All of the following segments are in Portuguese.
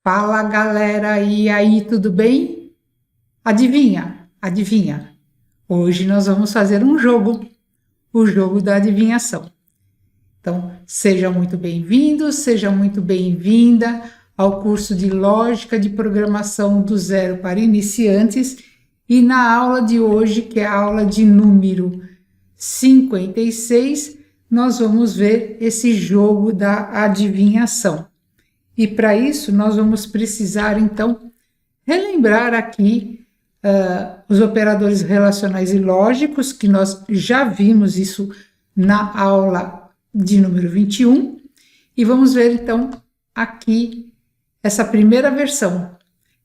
Fala galera, e aí, tudo bem? Adivinha? Adivinha? Hoje nós vamos fazer um jogo, o jogo da adivinhação. Então, seja muito bem-vindo, seja muito bem-vinda ao curso de Lógica de Programação do Zero para Iniciantes e na aula de hoje, que é a aula de número 56, nós vamos ver esse jogo da adivinhação. E para isso nós vamos precisar, então, relembrar aqui os operadores relacionais e lógicos, que nós já vimos isso na aula de número 21. E vamos ver, então, aqui essa primeira versão.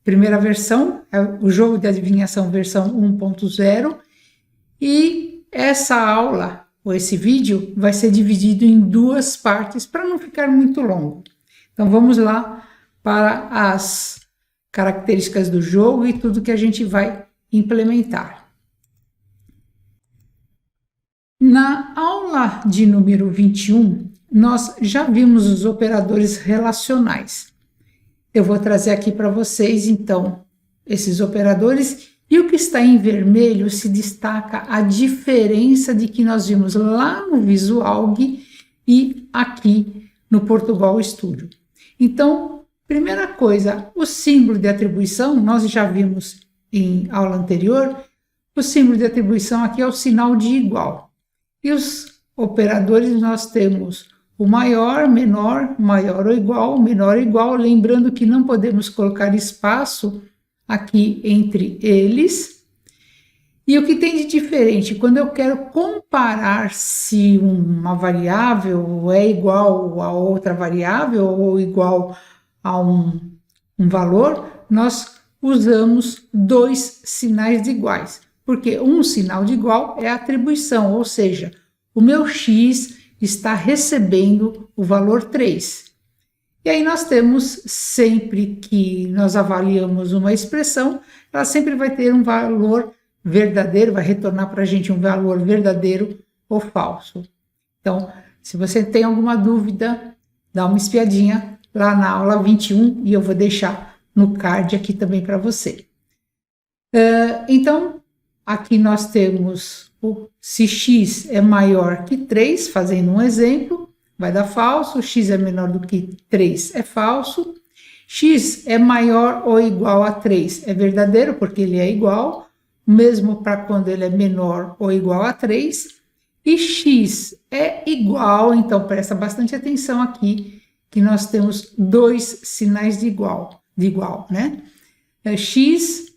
Primeira versão é o jogo de adivinhação versão 1.0. E essa aula, ou esse vídeo, vai ser dividido em duas partes para não ficar muito longo. Então, vamos lá para as características do jogo e tudo que a gente vai implementar. Na aula de número 21, nós já vimos os operadores relacionais. Eu vou trazer aqui para vocês, então, esses operadores, e o que está em vermelho se destaca a diferença de que nós vimos lá no Visualg e aqui no Portugal Studio. Então, primeira coisa, o símbolo de atribuição, nós já vimos em aula anterior, o símbolo de atribuição aqui é o sinal de igual. E os operadores nós temos o maior, menor, maior ou igual, menor ou igual, lembrando que não podemos colocar espaço aqui entre eles. E o que tem de diferente? Quando eu quero comparar se uma variável é igual a outra variável ou igual a um valor, nós usamos dois sinais de iguais. Porque um sinal de igual é a atribuição, ou seja, o meu x está recebendo o valor 3. E aí nós temos, sempre que nós avaliamos uma expressão, ela sempre vai ter um valor verdadeiro, vai retornar para a gente um valor verdadeiro ou falso. Então, se você tem alguma dúvida, dá uma espiadinha lá na aula 21 e eu vou deixar no card aqui também para você. Então, aqui nós temos se x é maior que 3, fazendo um exemplo, vai dar falso, x é menor do que 3 é falso, x é maior ou igual a 3 é verdadeiro, porque ele é igual, mesmo para quando ele é menor ou igual a 3, e x é igual, então presta bastante atenção aqui, que nós temos dois sinais de igual, né? X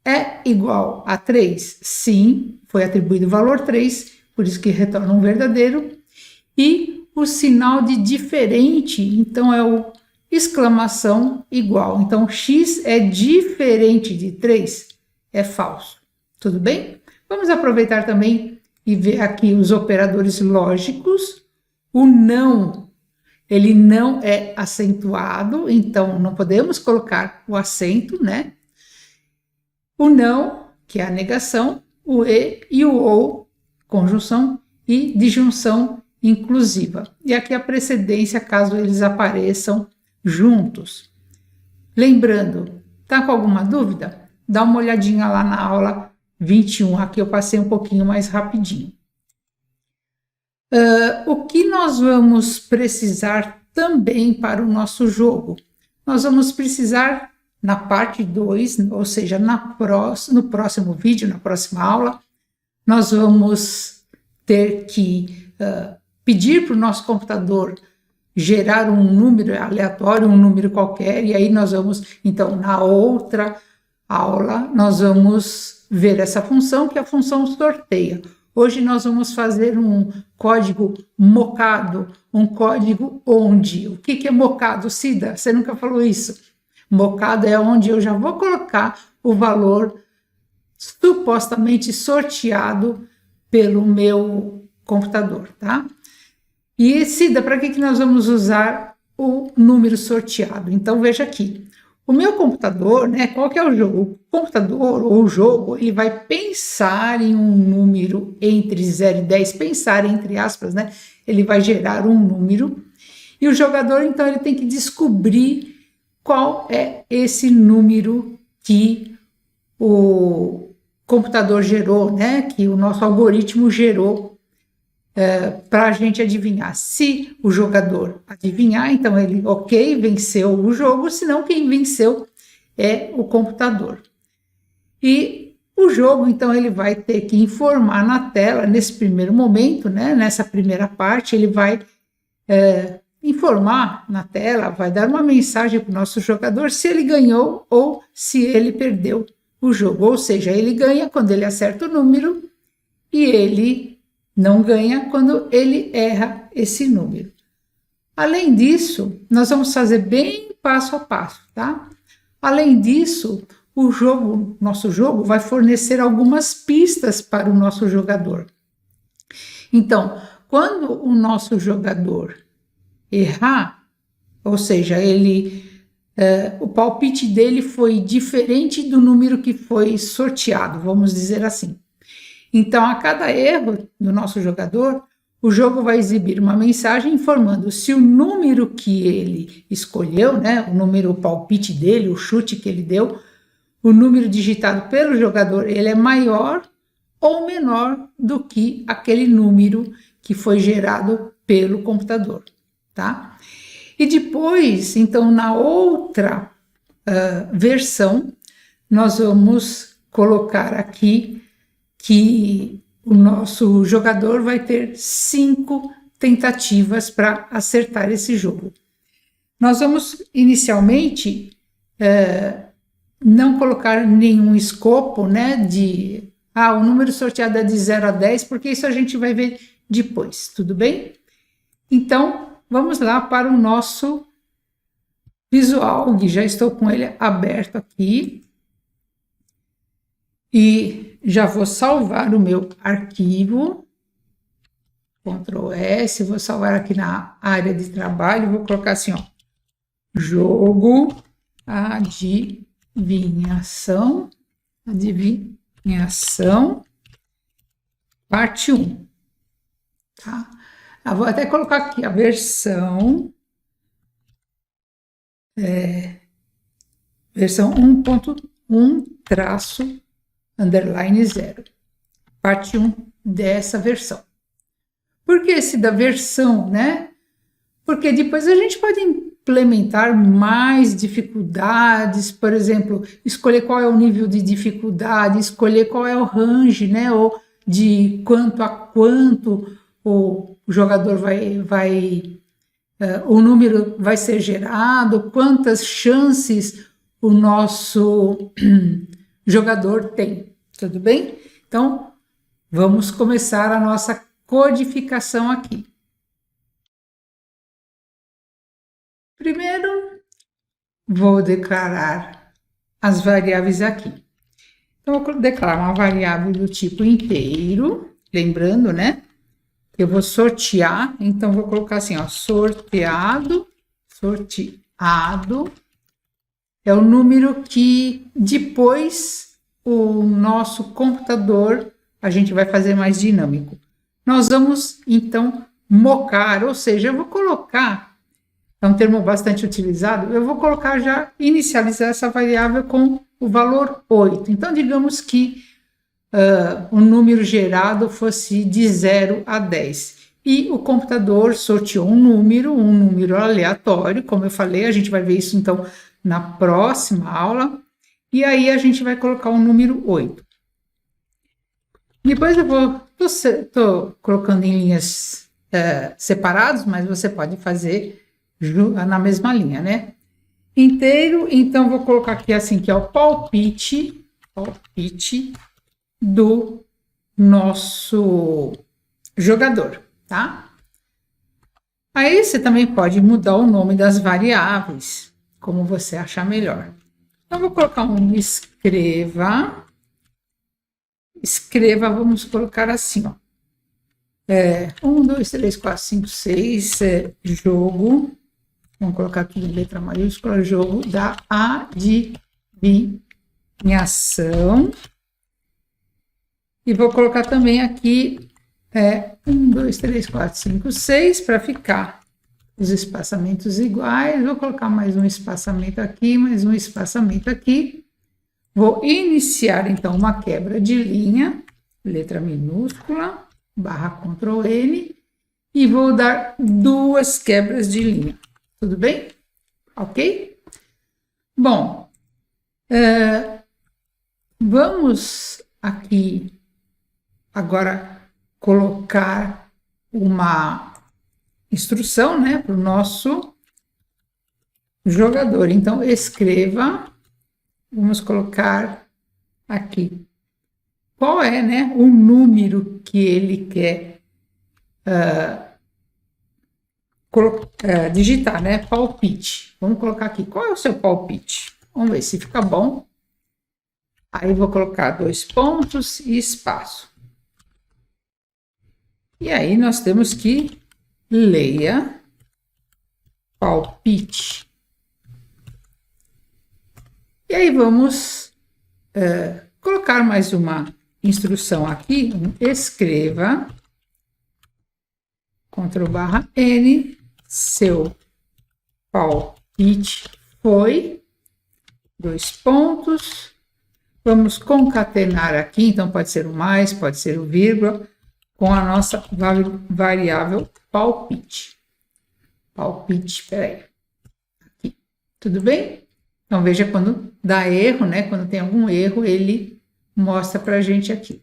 é igual a 3? Sim, foi atribuído o valor 3, por isso que retorna um verdadeiro. E o sinal de diferente, então, é o exclamação igual. Então, x é diferente de 3? É falso. Tudo bem? Vamos aproveitar também e ver aqui os operadores lógicos. O não, ele não é acentuado, então não podemos colocar o acento, né? O não, que é a negação, o e o ou, conjunção e disjunção inclusiva. E aqui a precedência, caso eles apareçam juntos. Lembrando, tá com alguma dúvida? Dá uma olhadinha lá na aula 21, aqui eu passei um pouquinho mais rapidinho. O que nós vamos precisar também para o nosso jogo? Nós vamos precisar, na parte 2, ou seja, no próximo vídeo, na próxima aula, nós vamos ter que pedir para o nosso computador gerar um número aleatório, um número qualquer, e aí nós vamos, então, na outra aula, nós vamos ver essa função, que é a função sorteia. Hoje nós vamos fazer um código mocado, um código onde. O que é mocado, Cida? Você nunca falou isso. Mocado é onde eu já vou colocar o valor supostamente sorteado pelo meu computador, tá? E, Cida, para que nós vamos usar o número sorteado? Então, veja aqui. O meu computador, né? Qual que é o jogo? O computador ou o jogo, ele vai pensar em um número entre 0 e 10, pensar entre aspas, né? Ele vai gerar um número. E o jogador, então, ele tem que descobrir qual é esse número que o computador gerou, né? Que o nosso algoritmo gerou para a gente adivinhar. Se o jogador adivinhar, então ele, ok, venceu o jogo, senão quem venceu é o computador. E o jogo, então, ele vai ter que informar na tela, nesse primeiro momento, né, nessa primeira parte, ele vai informar na tela, vai dar uma mensagem para o nosso jogador se ele ganhou ou se ele perdeu o jogo. Ou seja, ele ganha quando ele acerta o número e ele não ganha quando ele erra esse número. Além disso, nós vamos fazer bem passo a passo, tá? Além disso, nosso jogo vai fornecer algumas pistas para o nosso jogador. Então, quando o nosso jogador errar, ou seja, o palpite dele foi diferente do número que foi sorteado, vamos dizer assim. Então, a cada erro do nosso jogador, o jogo vai exibir uma mensagem informando se o número que ele escolheu, né, o palpite dele, o chute que ele deu, o número digitado pelo jogador, ele é maior ou menor do que aquele número que foi gerado pelo computador, tá? E depois, então, na outra versão, nós vamos colocar aqui que o nosso jogador vai ter 5 tentativas para acertar esse jogo. Nós vamos, inicialmente, não colocar nenhum escopo, né, o número sorteado é de 0 a 10, porque isso a gente vai ver depois, tudo bem? Então, vamos lá para o nosso visual, que já estou com ele aberto aqui. E já vou salvar o meu arquivo, Ctrl S, vou salvar aqui na área de trabalho, vou colocar assim, ó, jogo adivinhação, parte 1, tá? Eu vou até colocar aqui a versão 1.1-0, parte 1 dessa versão. Por que esse da versão, né? Porque depois a gente pode implementar mais dificuldades, por exemplo, escolher qual é o nível de dificuldade, escolher qual é o range, né? Ou de quanto a quanto o jogador o número vai ser gerado, quantas chances o nosso jogador tem, tudo bem? Então, vamos começar a nossa codificação aqui. Primeiro, vou declarar as variáveis aqui. Então, vou declarar uma variável do tipo inteiro, lembrando, né? Eu vou sortear, então vou colocar assim, ó, sorteado é o número que depois o nosso computador, a gente vai fazer mais dinâmico. Nós vamos, então, mocar, ou seja, eu vou colocar, é um termo bastante utilizado, eu vou colocar já, inicializar essa variável com o valor 8. Então, digamos que o número gerado fosse de 0 a 10. E o computador sorteou um número aleatório, como eu falei, a gente vai ver isso, então, na próxima aula. E aí, a gente vai colocar o número 8. Depois estou colocando em linhas separadas, mas você pode fazer na mesma linha, né? Inteiro, então vou colocar aqui assim, que é o palpite do nosso jogador, tá? Aí você também pode mudar o nome das variáveis, como você achar melhor. Então, vou colocar um escreva, vamos colocar assim, ó. 1, 2, 3, 4, 5, 6, jogo, vamos colocar aqui em letra maiúscula, jogo da adivinhação. E vou colocar também aqui 1, 2, 3, 4, 5, 6, para ficar os espaçamentos iguais, vou colocar mais um espaçamento aqui, mais um espaçamento aqui. Vou iniciar, então, uma quebra de linha, letra minúscula, barra Ctrl N, e vou dar 2 quebras de linha. Tudo bem? Ok? Bom, vamos aqui agora colocar uma instrução, né, para o nosso jogador. Então, escreva, vamos colocar aqui qual é, né, o número que ele quer digitar, né, palpite. Vamos colocar aqui, qual é o seu palpite? Vamos ver se fica bom. Aí vou colocar 2 pontos e espaço. E aí nós temos que leia palpite. E aí vamos colocar mais uma instrução aqui, escreva, Ctrl/N, seu palpite foi, 2 pontos, vamos concatenar aqui, então pode ser o mais, pode ser o vírgula, com a nossa variável palpite. Palpite, peraí, aqui, tudo bem? Então veja quando dá erro, né? Quando tem algum erro, ele mostra para a gente aqui.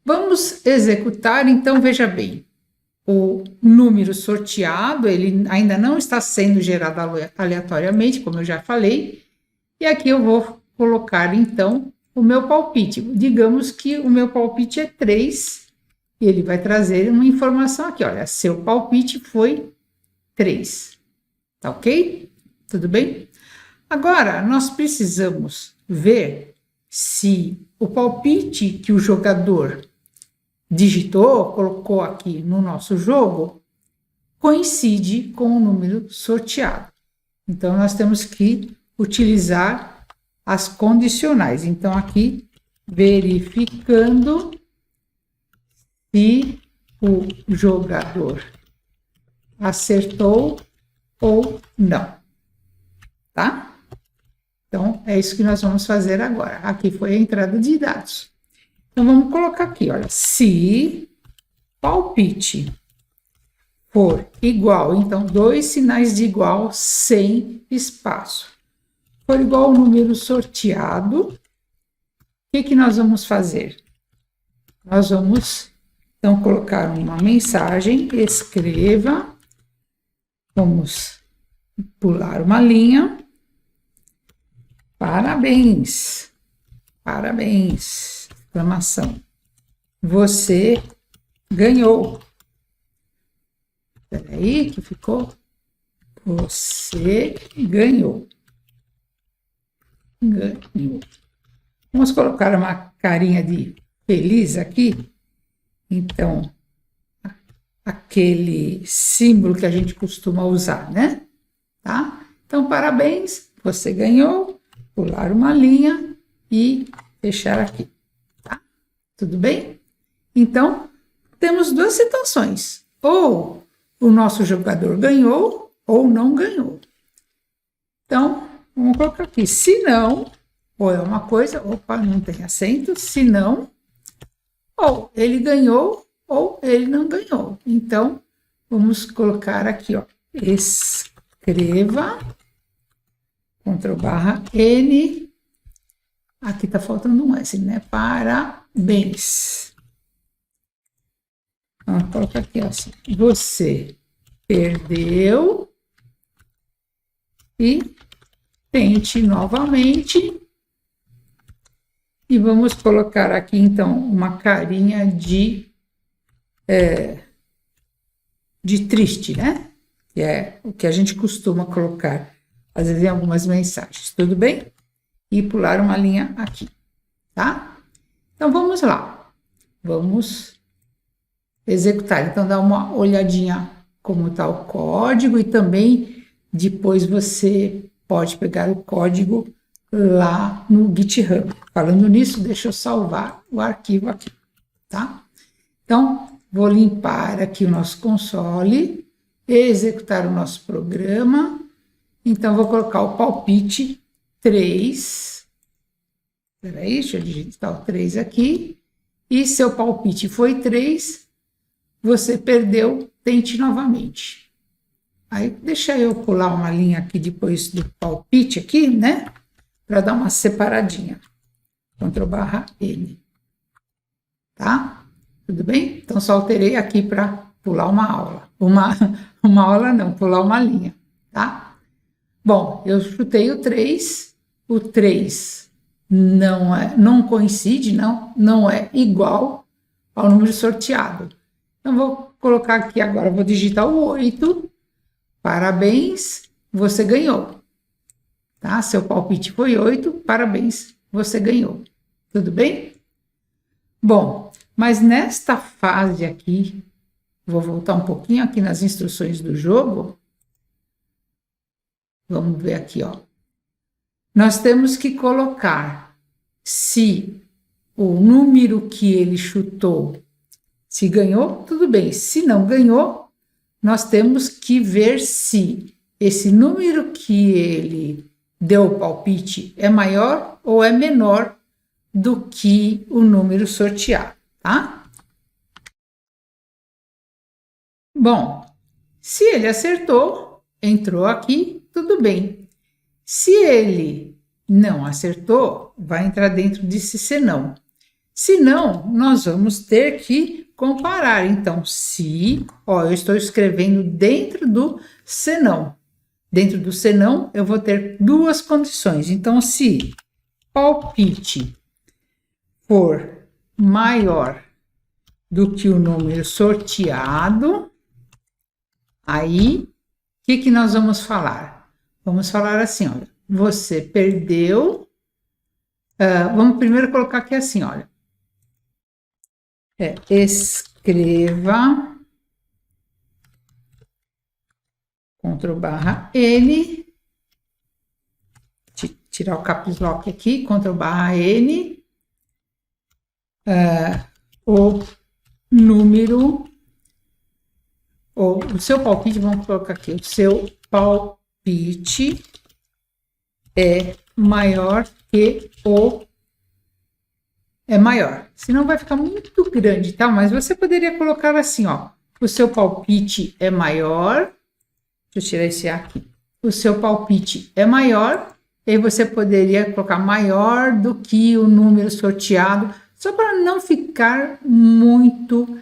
Vamos executar, então veja bem, o número sorteado, ele ainda não está sendo gerado aleatoriamente, como eu já falei, e aqui eu vou colocar então o meu palpite. Digamos que o meu palpite é 3, e ele vai trazer uma informação aqui, olha, seu palpite foi 3, tá ok? Tudo bem? Agora, nós precisamos ver se o palpite que o jogador digitou, colocou aqui no nosso jogo, coincide com o número sorteado. Então, nós temos que utilizar as condicionais. Então, aqui, verificando se o jogador acertou ou não, tá? Então, é isso que nós vamos fazer agora. Aqui foi a entrada de dados. Então, vamos colocar aqui, olha, se palpite for igual, então, 2 sinais de igual sem espaço, for igual ao número sorteado, o que nós vamos fazer? Nós vamos, então, colocar uma mensagem, escreva, vamos pular uma linha, parabéns, parabéns, exclamação, você ganhou. Espera aí que ficou, você ganhou. Ganhou. Vamos colocar uma carinha de feliz aqui. Então, aquele símbolo que a gente costuma usar, né? Tá? Então, parabéns, você ganhou. Pular uma linha e fechar aqui, tá? Tudo bem? Então, temos 2 situações. Ou o nosso jogador ganhou ou não ganhou. Então, vamos colocar aqui. Se não, ou é uma coisa, opa, não tem acento. Se não, ou ele ganhou ou ele não ganhou. Então, vamos colocar aqui, ó, escreva, Ctrl/N, aqui tá faltando um S, né? Parabéns. Vamos colocar aqui, ó, assim, você perdeu e tente novamente. E vamos colocar aqui, então, uma carinha de triste, né? Que é o que a gente costuma colocar, às vezes, em algumas mensagens. Tudo bem? E pular uma linha aqui, tá? Então, vamos lá. Vamos executar. Então, dá uma olhadinha como está o código e também depois você pode pegar o código lá no GitHub. Falando nisso, deixa eu salvar o arquivo aqui, tá? Então, vou limpar aqui o nosso console, executar o nosso programa. Então, vou colocar o palpite 3. Espera aí, deixa eu digitar o 3 aqui. E seu palpite foi 3, você perdeu, tente novamente. Aí, deixa eu pular uma linha aqui depois do palpite aqui, né? Para dar uma separadinha. Ctrl/N. Tá? Tudo bem? Então, só alterei aqui para pular uma aula. Uma aula não, pular uma linha, tá? Bom, eu chutei o 3. O 3 não coincide, não é igual ao número sorteado. Então, vou colocar aqui agora, vou digitar o 8. Parabéns, você ganhou. Tá? Seu palpite foi 8, parabéns, você ganhou. Tudo bem? Bom, mas nesta fase aqui, vou voltar um pouquinho aqui nas instruções do jogo. Vamos ver aqui, ó. Nós temos que colocar se o número que ele chutou, se ganhou, tudo bem. Se não ganhou, nós temos que ver se esse número que ele deu o palpite é maior ou é menor do que o número sorteado, tá? Bom, se ele acertou, entrou aqui, tudo bem. Se ele não acertou, vai entrar dentro desse senão. Se não, nós vamos ter que comparar. Então, se, ó, eu estou escrevendo dentro do senão. Dentro do senão, eu vou ter duas condições. Então, se palpite for maior do que o número sorteado, aí, o que nós vamos falar? Vamos falar assim, olha, você perdeu. Vamos primeiro colocar aqui assim, olha. Escreva, Ctrl/N, tirar o caps lock aqui, Ctrl/N, o número, o seu palpite, vamos colocar aqui, o seu palpite é maior que o... É maior, senão vai ficar muito grande, tá? Mas você poderia colocar assim, ó, o seu palpite é maior, deixa eu tirar esse aqui, o seu palpite é maior, e aí você poderia colocar maior do que o número sorteado, só para não ficar muito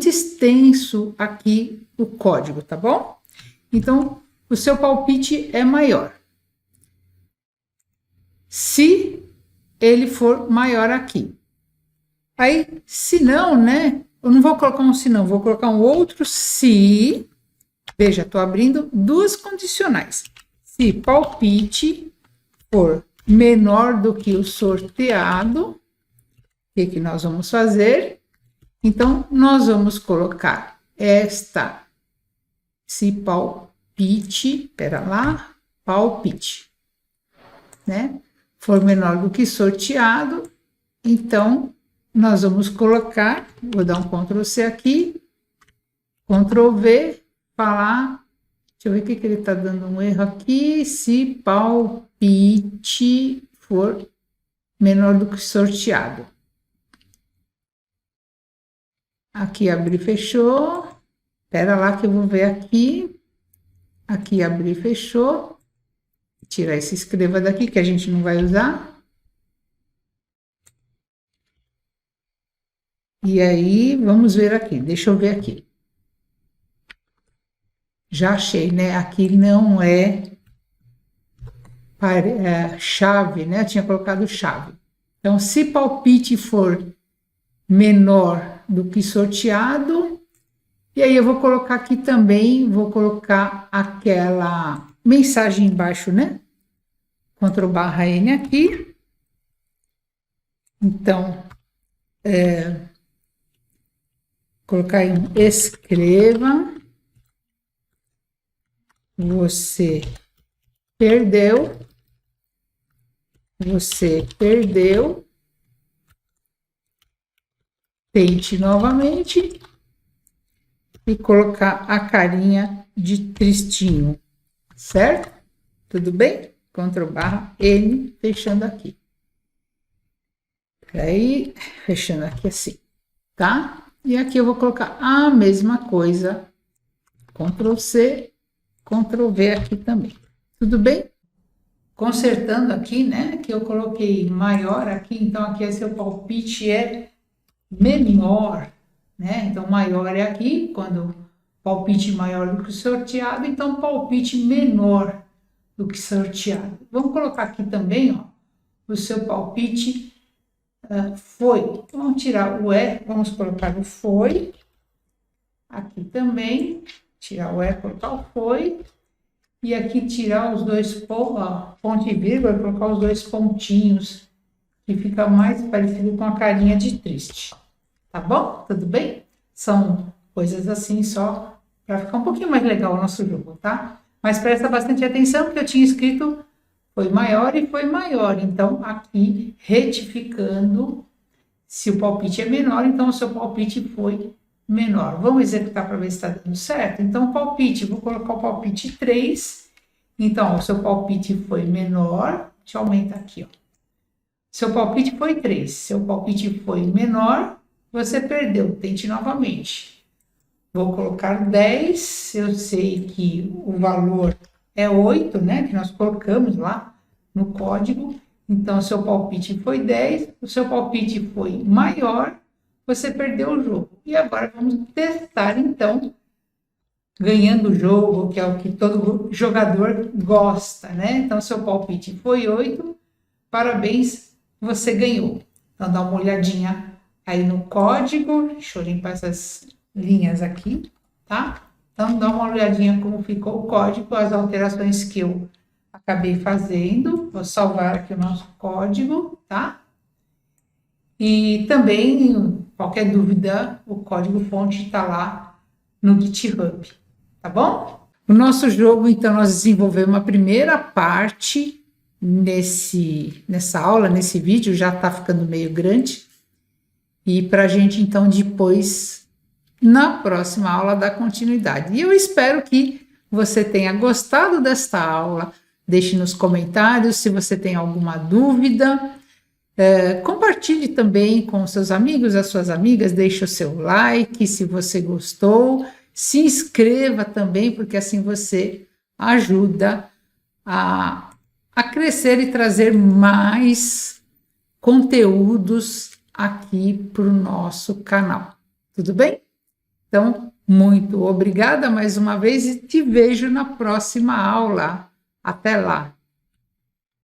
extenso aqui o código, tá bom? Então, o seu palpite é maior. Se ele for maior aqui. Aí, se não, né? Eu não vou colocar um se não, vou colocar um outro se. Veja, estou abrindo duas condicionais. Se palpite for menor do que o sorteado, o que nós vamos fazer? Então, nós vamos colocar se palpite, pera lá, palpite, né? For menor do que sorteado, então nós vamos colocar, vou dar um Ctrl C aqui, Ctrl V, falar, deixa eu ver o que ele está dando um erro aqui, se palpite for menor do que sorteado. Aqui abrir, fechou, espera lá que eu vou ver aqui abrir, fechou. Tirar esse escreva daqui, que a gente não vai usar. E aí, vamos ver aqui. Deixa eu ver aqui. Já achei, né? Aqui não é chave, né? Eu tinha colocado chave. Então, se palpite for menor do que sorteado, e aí eu vou colocar aqui também, vou colocar aquela mensagem embaixo, né? Ctrl/N aqui. Então, colocar aí um escreva. Você perdeu. Você perdeu. Tente novamente. e colocar a carinha de tristinho, certo? Tudo bem? Ctrl+N, fechando aqui. Aí, fechando aqui assim, tá? E aqui eu vou colocar a mesma coisa, Ctrl+C, Ctrl+V aqui também. Tudo bem? Consertando aqui, né, que eu coloquei maior aqui, então aqui é seu palpite é menor, né? Então maior é aqui, quando palpite maior do que o sorteado, então palpite menor do que sorteado. Vamos colocar aqui também, ó, o seu palpite foi. Vamos tirar o E, vamos colocar o foi. Aqui também, tirar o E, colocar o foi. E aqui tirar os dois ponto e vírgula, colocar os dois pontinhos, que fica mais parecido com a carinha de triste. Tá bom? Tudo bem? São coisas assim só para ficar um pouquinho mais legal o nosso jogo, tá? Mas presta bastante atenção que eu tinha escrito foi maior e foi maior. Então, aqui, retificando, se o palpite é menor, então o seu palpite foi menor. Vamos executar para ver se está dando certo? Então, palpite, vou colocar o palpite 3. Então, o seu palpite foi menor. Deixa eu aumentar aqui, ó. Seu palpite foi 3. Seu palpite foi menor, você perdeu. Tente novamente. Vou colocar 10. Eu sei que o valor é 8, né? Que nós colocamos lá no código. Então, o seu palpite foi 10. O seu palpite foi maior, você perdeu o jogo. E agora vamos testar, então, ganhando o jogo, que é o que todo jogador gosta, né? Então, seu palpite foi 8, parabéns, você ganhou. Então, dá uma olhadinha aí no código, deixa eu limpar essas linhas aqui, tá? Então, dá uma olhadinha como ficou o código, as alterações que eu acabei fazendo. Vou salvar aqui o nosso código, tá? E também, qualquer dúvida, o código-fonte está lá no GitHub, tá bom? O nosso jogo, então, nós desenvolvemos a primeira parte nessa aula, nesse vídeo, já está ficando meio grande. E para a gente, então, depois, na próxima aula, dar continuidade. E eu espero que você tenha gostado desta aula. Deixe nos comentários se você tem alguma dúvida. Compartilhe também com seus amigos, as suas amigas, deixe o seu like se você gostou, se inscreva também, porque assim você ajuda a crescer e trazer mais conteúdos aqui para o nosso canal. Tudo bem? Então, muito obrigada mais uma vez e te vejo na próxima aula. Até lá!